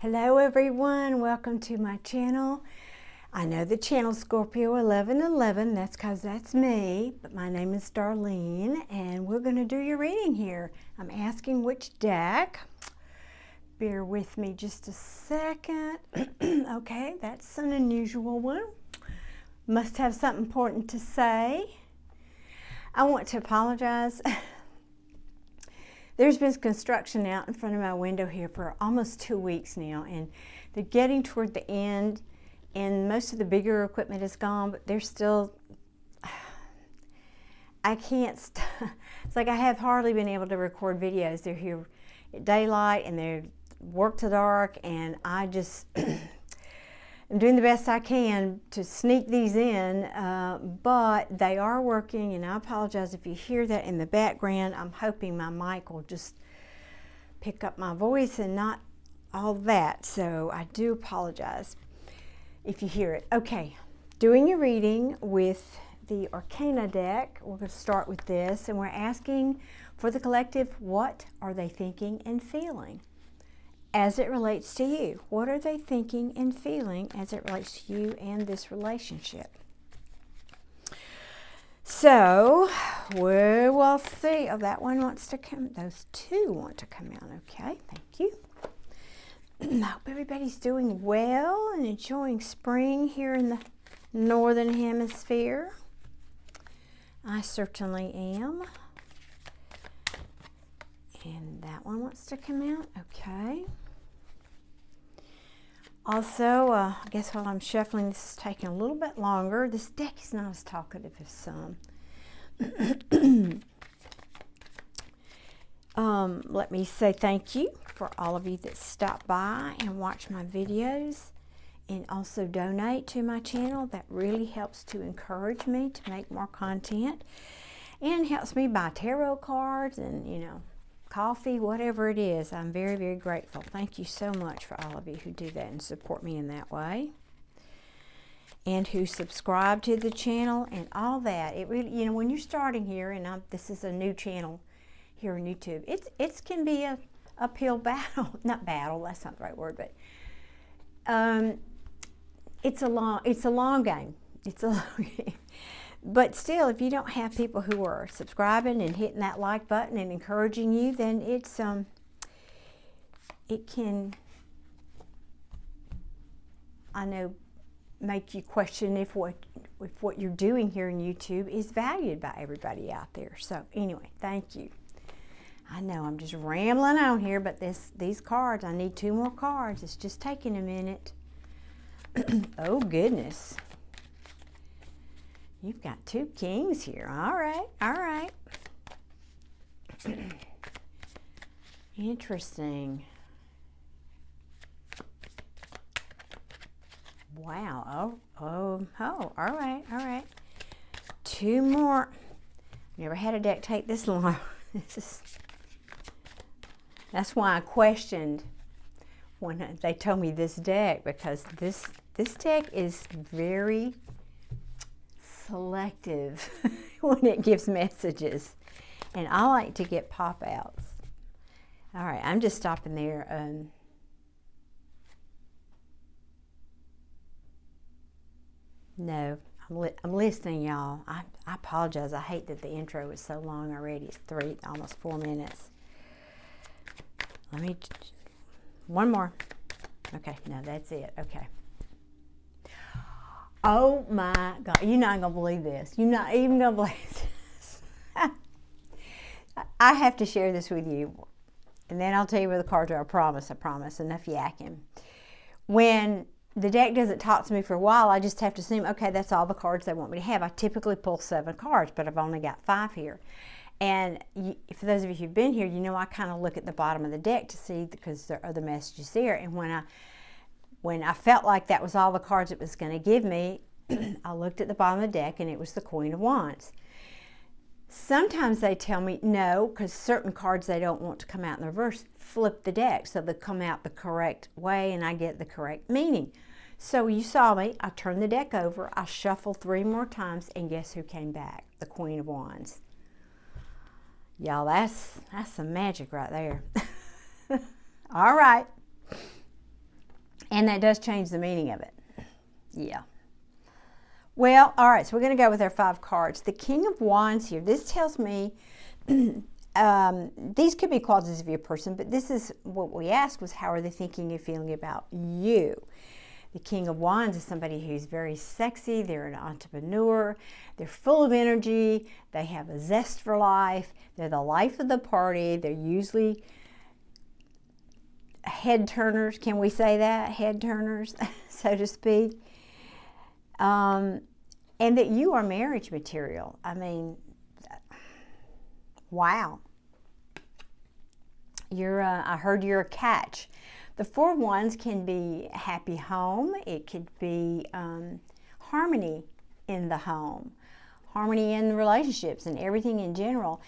Hello everyone, welcome to my channel. I know the channel Scorpio 1111, that's because that's me, but my name is Darlene and we're going to do your reading here. I'm asking which deck. Bear with me just a second. Okay, that's an unusual one. Must have something important to say. I want to apologize. There's been construction out in front of my window here for almost 2 weeks now, and they're getting toward the end, and most of the bigger equipment is gone, but they're still, I can't, it's like I have hardly been able to record videos. They're here at daylight, and they work to dark, and I just, I'm doing the best I can to sneak these in, but they are working, and I apologize if you hear that in the background. I'm hoping my mic will just pick up my voice and not all that, so I do apologize if you hear it. Okay, doing your reading with the Arcana deck. We're going to start with this, and we're asking for the collective, what are they thinking and feeling as it relates to you? What are they thinking and feeling as it relates to you and this relationship? So, we will see. Oh, that one wants to come. Those two want to come out. Okay, thank you. I hope everybody's doing well and enjoying spring here in the northern hemisphere. I certainly am. And that one wants to come out. Okay. Also, I guess while I'm shuffling, this is taking a little bit longer. This deck is not as talkative as some. Let me say thank you for all of you that stop by and watch my videos and also donate to my channel. That really helps to encourage me to make more content and helps me buy tarot cards and, you know, coffee, whatever it is. I'm very, very grateful. Thank you so much for all of you who do that and support me in that way, and who subscribe to the channel and all that. It really, you know, when you're starting here, and this is a new channel here on YouTube, it can be a uphill battle. Not battle, that's not the right word, but it's a long game. It's a long game. But still, if you don't have people who are subscribing and hitting that like button and encouraging you, then it's it can, I know, make you question if what you're doing here on YouTube is valued by everybody out there. So anyway, thank you. I know I'm just rambling on here, but these cards, I need 2 more cards. It's just taking a minute. Oh goodness. You've got 2 kings here. All right, all right. Interesting. Wow. Oh, all right, all right. 2 more. Never had a deck take this long. That's why I questioned when they told me this deck, because this deck is very selective when it gives messages, and I like to get pop-outs. All right, I'm just stopping there. No, I'm listening, y'all. I apologize. I hate that the intro is so long already. It's almost 4 minutes. Let me, one more. Okay, no, that's it. Okay. Oh my God, you're not gonna believe this. You're not even gonna believe this. I have to share this with you, and then I'll tell you where the cards are. I promise, enough yakking. When the deck doesn't talk to me for a while, I just have to assume, okay, that's all the cards they want me to have. I typically pull 7 cards, but I've only got 5 here. And for those of you who've been here, you know I kind of look at the bottom of the deck to see, because there are other messages there. And when I felt like that was all the cards it was going to give me, I looked at the bottom of the deck, and it was the Queen of Wands. Sometimes they tell me no, because certain cards they don't want to come out in the reverse, flip the deck so they come out the correct way and I get the correct meaning. So you saw me, I turned the deck over, I shuffled 3 more times, and guess who came back? The Queen of Wands. Y'all, that's some magic right there. All right. And that does change the meaning of it. Yeah. Well, all right, so we're going to go with our 5 cards. The King of Wands here, this tells me, these could be qualities of your person, but this is what we asked was, how are they thinking and feeling about you? The King of Wands is somebody who's very sexy. They're an entrepreneur. They're full of energy. They have a zest for life. They're the life of the party. They're usually head turners. Can we say that? Head turners, so to speak. And that you are marriage material. I mean, wow. I heard you're a catch. The 4 of Wands can be a happy home. It could be harmony in the home, harmony in relationships and everything in general.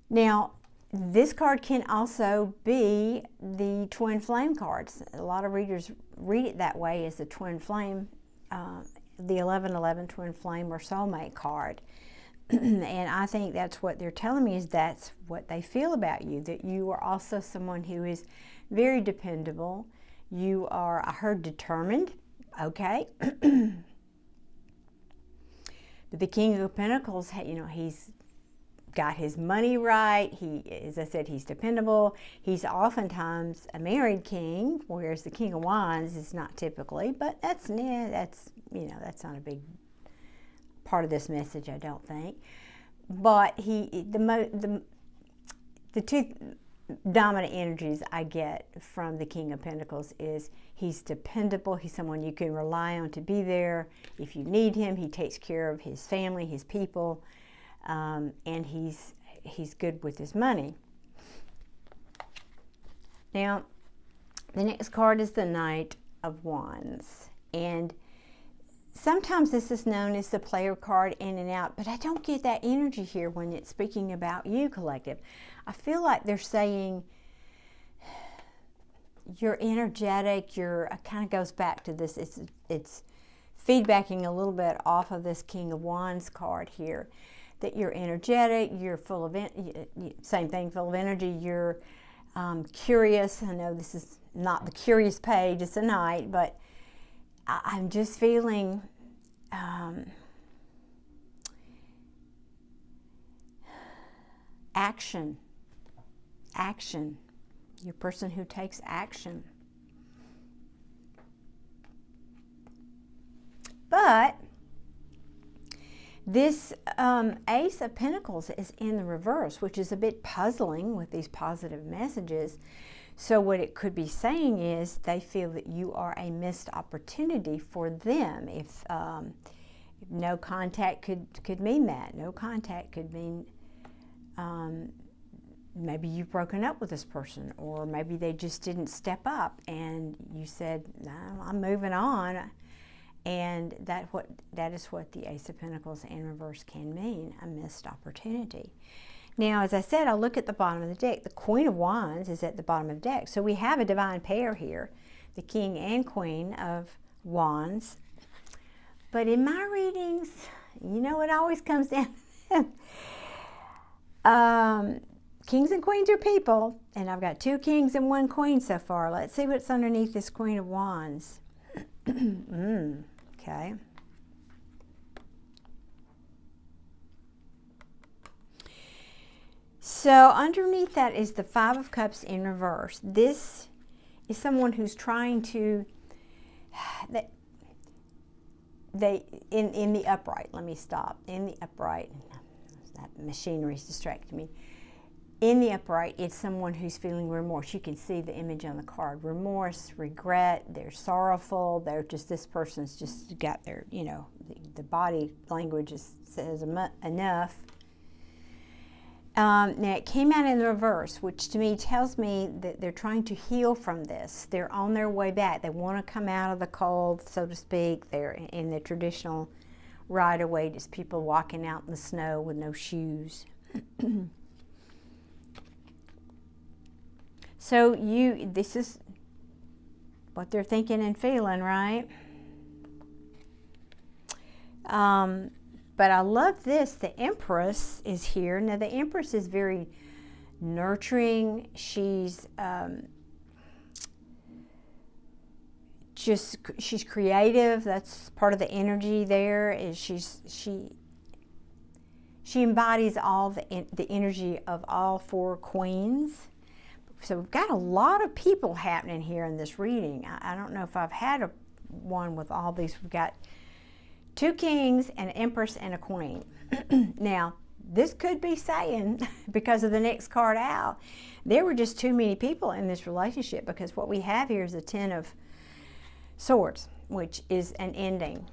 Now, this card can also be the twin flame cards. A lot of readers read it that way, as the twin flame, the 1111 twin flame or soulmate card. And I think that's what they're telling me, is that's what they feel about you, that you are also someone who is very dependable. You are, I heard, determined, okay? But the King of Pentacles, you know, he's got his money right. He, as I said, he's dependable. He's oftentimes a married king, whereas the King of Wands is not typically, but that's, you know, that's not a big part of this message, I don't think. But the 2 dominant energies I get from the King of Pentacles is he's dependable. He's someone you can rely on to be there if you need him. He takes care of his family, his people, and he's good with his money. Now, the next card is the Knight of Wands, and sometimes this is known as the player card, in and out, but I don't get that energy here when it's speaking about you, collective. I feel like they're saying you're energetic, it kind of goes back to this, it's feedbacking a little bit off of this King of Wands card here, that you're energetic, you're full of, same thing, full of energy, you're curious. I know this is not the curious page, it's a Knight, but I'm just feeling action. You're a person who takes action. But this Ace of Pentacles is in the reverse, which is a bit puzzling with these positive messages. So what it could be saying is they feel that you are a missed opportunity for them. If no contact could mean that. No contact could mean maybe you've broken up with this person, or maybe they just didn't step up and you said, no, I'm moving on. And that is what the Ace of Pentacles in reverse can mean, a missed opportunity. Now, as I said, I'll look at the bottom of the deck. The Queen of Wands is at the bottom of the deck. So we have a divine pair here, the King and Queen of Wands. But in my readings, you know, it always comes down to kings and queens are people. And I've got 2 kings and 1 queen so far. Let's see what's underneath this Queen of Wands. Okay. So underneath that is the 5 of Cups in reverse. This is someone who's trying to, in the upright, let me stop. In the upright, that machinery's distracting me. In the upright, it's someone who's feeling remorse. You can see the image on the card. Remorse, regret, they're sorrowful. They're just, this person's just got their, you know, the body language says enough. Now, it came out in the reverse, which to me tells me that they're trying to heal from this. They're on their way back. They want to come out of the cold, so to speak. They're in the traditional right-of-way, just people walking out in the snow with no shoes. So this is what they're thinking and feeling, right? But I love this. The Empress is here. Now, the Empress is very nurturing. She's she's creative. That's part of the energy there. Is she embodies all the energy of all 4 queens. So we've got a lot of people happening here in this reading. I don't know if I've had one with all these. We've got 2 kings, an empress, and a queen. Now, this could be saying, because of the next card out, there were just too many people in this relationship, because what we have here is a 10 of Swords, which is an ending.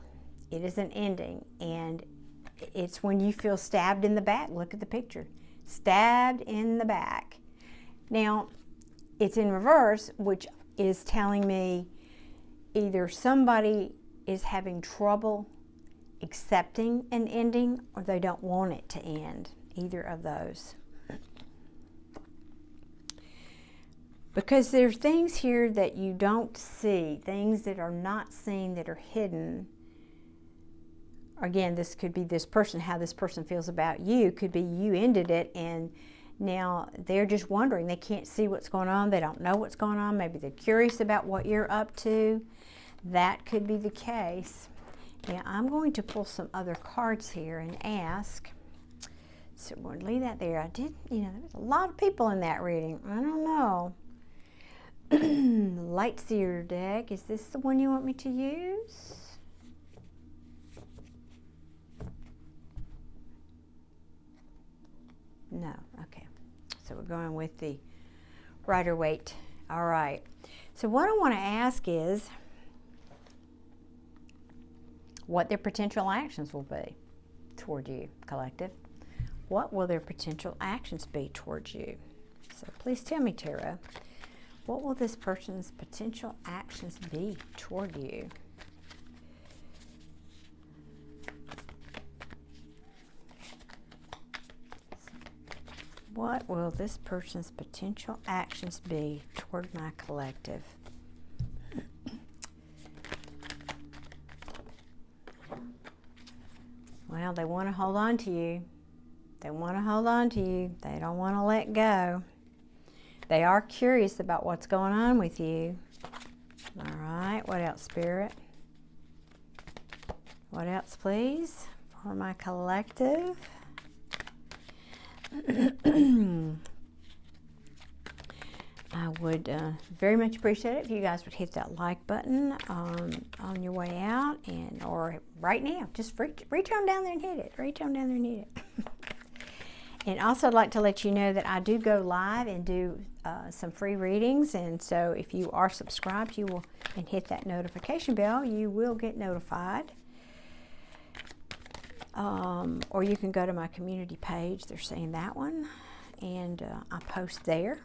It is an ending, and it's when you feel stabbed in the back. Look at the picture. Stabbed in the back. Now, it's in reverse, which is telling me either somebody is having trouble accepting an ending, or they don't want it to end. Either of those. Because there's things here that you don't see, things that are not seen, that are hidden. Again, this could be this person, how this person feels about you. Could be you ended it, and now they're just wondering. They can't see what's going on. They don't know what's going on. Maybe they're curious about what you're up to. That could be the case. Now, I'm going to pull some other cards here and ask. So we'll leave that there. I did, there's a lot of people in that reading. I don't know. Lightseer deck. Is this the one you want me to use? No. Okay. So we're going with the Rider-Waite. All right. So what I want to ask is what their potential actions will be toward you, collective. What will their potential actions be towards you? So please tell me, Tarot. What will this person's potential actions be toward you? What will this person's potential actions be toward my collective? Well, they want to hold on to you. They want to hold on to you. They don't want to let go. They are curious about what's going on with you. All right, what else, Spirit? What else, please, for my collective? I would very much appreciate it if you guys would hit that like button on your way out, or right now. Just reach on down there and hit it. Reach on down there and hit it. And also, I'd like to let you know that I do go live and do some free readings, and so if you are subscribed, you will and hit that notification bell, you will get notified. Or you can go to my community page. They're saying that one, and I post there.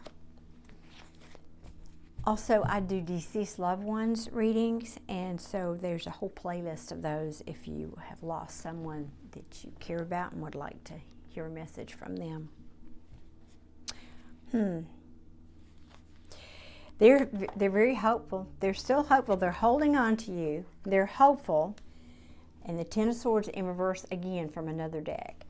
Also, I do deceased loved ones readings, and so there's a whole playlist of those if you have lost someone that you care about and would like to hear a message from them. They're very hopeful. They're still hopeful. They're holding on to you. They're hopeful. And the Ten of Swords in reverse again from another deck.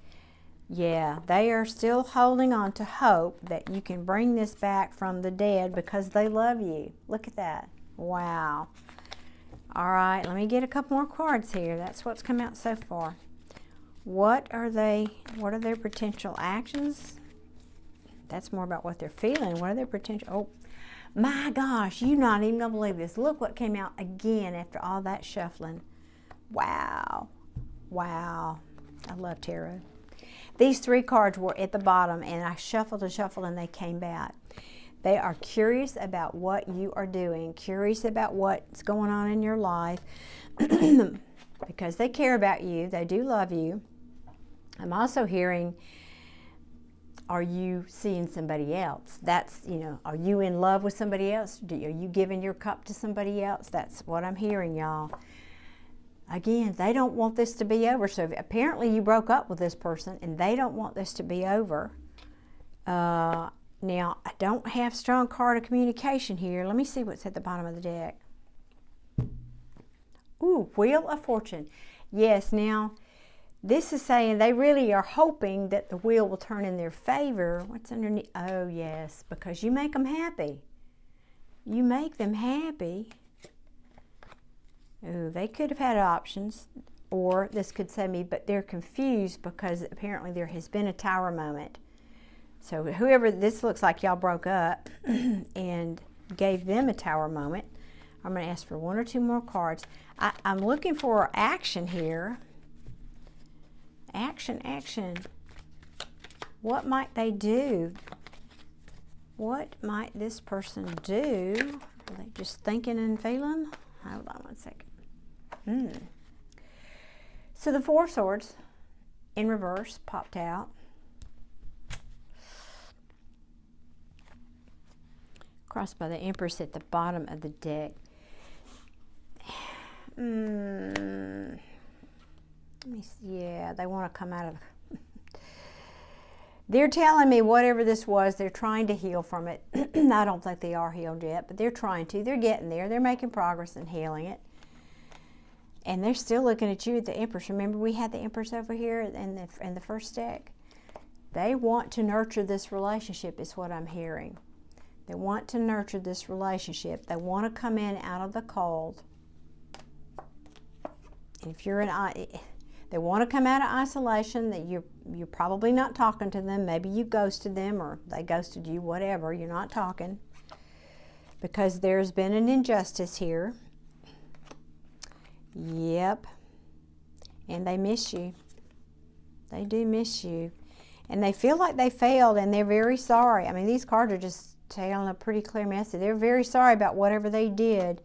Yeah, they are still holding on to hope that you can bring this back from the dead because they love you. Look at that. Wow. All right, let me get a couple more cards here. That's what's come out so far. What are their potential actions? That's more about what they're feeling. What are their potential? Oh, my gosh, you're not even going to believe this. Look what came out again after all that shuffling. Wow. Wow. I love tarot. These 3 cards were at the bottom, and I shuffled and shuffled, and they came back. They are curious about what you are doing, curious about what's going on in your life, because they care about you. They do love you. I'm also hearing, are you seeing somebody else? That's, are you in love with somebody else? Are you giving your cup to somebody else? That's what I'm hearing, y'all. Again, they don't want this to be over. So apparently you broke up with this person and they don't want this to be over. Now, I don't have strong card of communication here. Let me see what's at the bottom of the deck. Ooh, Wheel of Fortune. Yes, now, this is saying they really are hoping that the wheel will turn in their favor. What's underneath? Oh, yes, because you make them happy. You make them happy. Ooh, they could have had options, or this could say me, but they're confused because apparently there has been a tower moment. So whoever, this looks like y'all broke up and gave them a tower moment. I'm going to ask for 1 or 2 more cards. I'm looking for action here. Action, action. What might they do? What might this person do? Are they just thinking and feeling? Hold on one second. So the 4 of Swords in reverse popped out. Crossed by the Empress at the bottom of the deck. Let me see. Yeah, they want to come out of... They're telling me whatever this was, they're trying to heal from it. I don't think they are healed yet, but they're trying to. They're getting there. They're making progress in healing it. And they're still looking at you at the Empress. Remember we had the Empress over here in the first deck? They want to nurture this relationship is what I'm hearing. They want to nurture this relationship. They want to come in out of the cold. If you're they want to come out of isolation, that you're probably not talking to them. Maybe you ghosted them or they ghosted you, whatever. You're not talking because there's been an injustice here. Yep. And they miss you. They do miss you. And they feel like they failed and they're very sorry. I mean, these cards are just telling a pretty clear message. They're very sorry about whatever they did.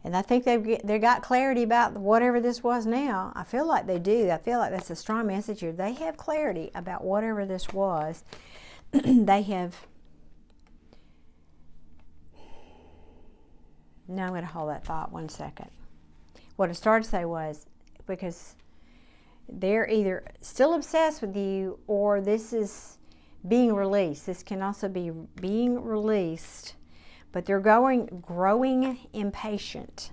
And I think they got clarity about whatever this was now. I feel like they do. I feel like that's a strong message here. They have clarity about whatever this was. They have... No, I'm going to hold that thought 1 second. What I started to say was, because they're either still obsessed with you or this is being released. This can also be being released, but they're growing impatient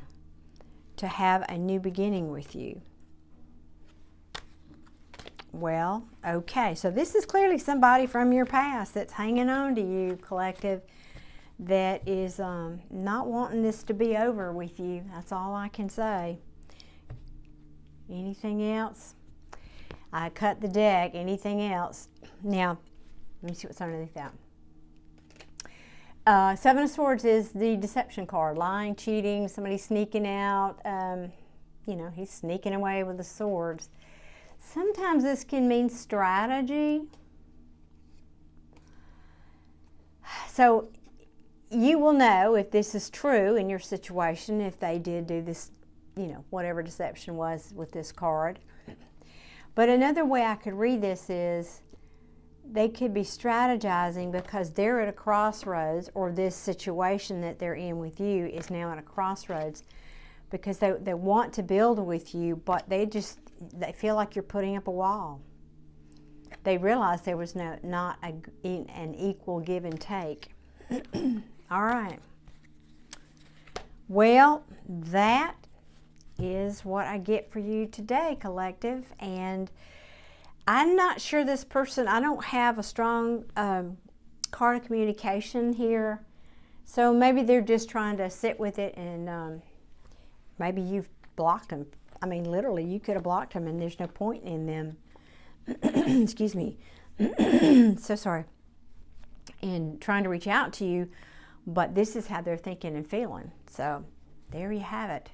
to have a new beginning with you. Well, okay, so this is clearly somebody from your past that's hanging on to you, collective, that is not wanting this to be over with you. That's all I can say. Anything else? I cut the deck. Anything else? Now, let me see what's underneath that. 7 of Swords is the deception card. Lying, cheating, somebody sneaking out. You know, he's sneaking away with the swords. Sometimes this can mean strategy. So you will know if this is true in your situation, if they did do this, you know, whatever deception was with this card. But another way I could read this is they could be strategizing because they're at a crossroads, or this situation that they're in with you is now at a crossroads because they want to build with you, but they feel like you're putting up a wall. They realize there was not an equal give and take. All right. Well, that is what I get for you today, collective. And I'm not sure this person, I don't have a strong card of communication here. So maybe they're just trying to sit with it, and maybe you've blocked them. I mean, literally, you could have blocked them and there's no point in them. Excuse me. So sorry. And trying to reach out to you, but this is how they're thinking and feeling. So there you have it.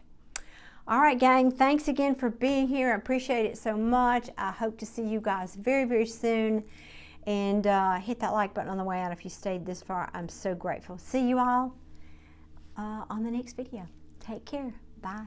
All right, gang, thanks again for being here. I appreciate it so much. I hope to see you guys very, very soon. And hit that like button on the way out if you stayed this far. I'm so grateful. See you all on the next video. Take care. Bye.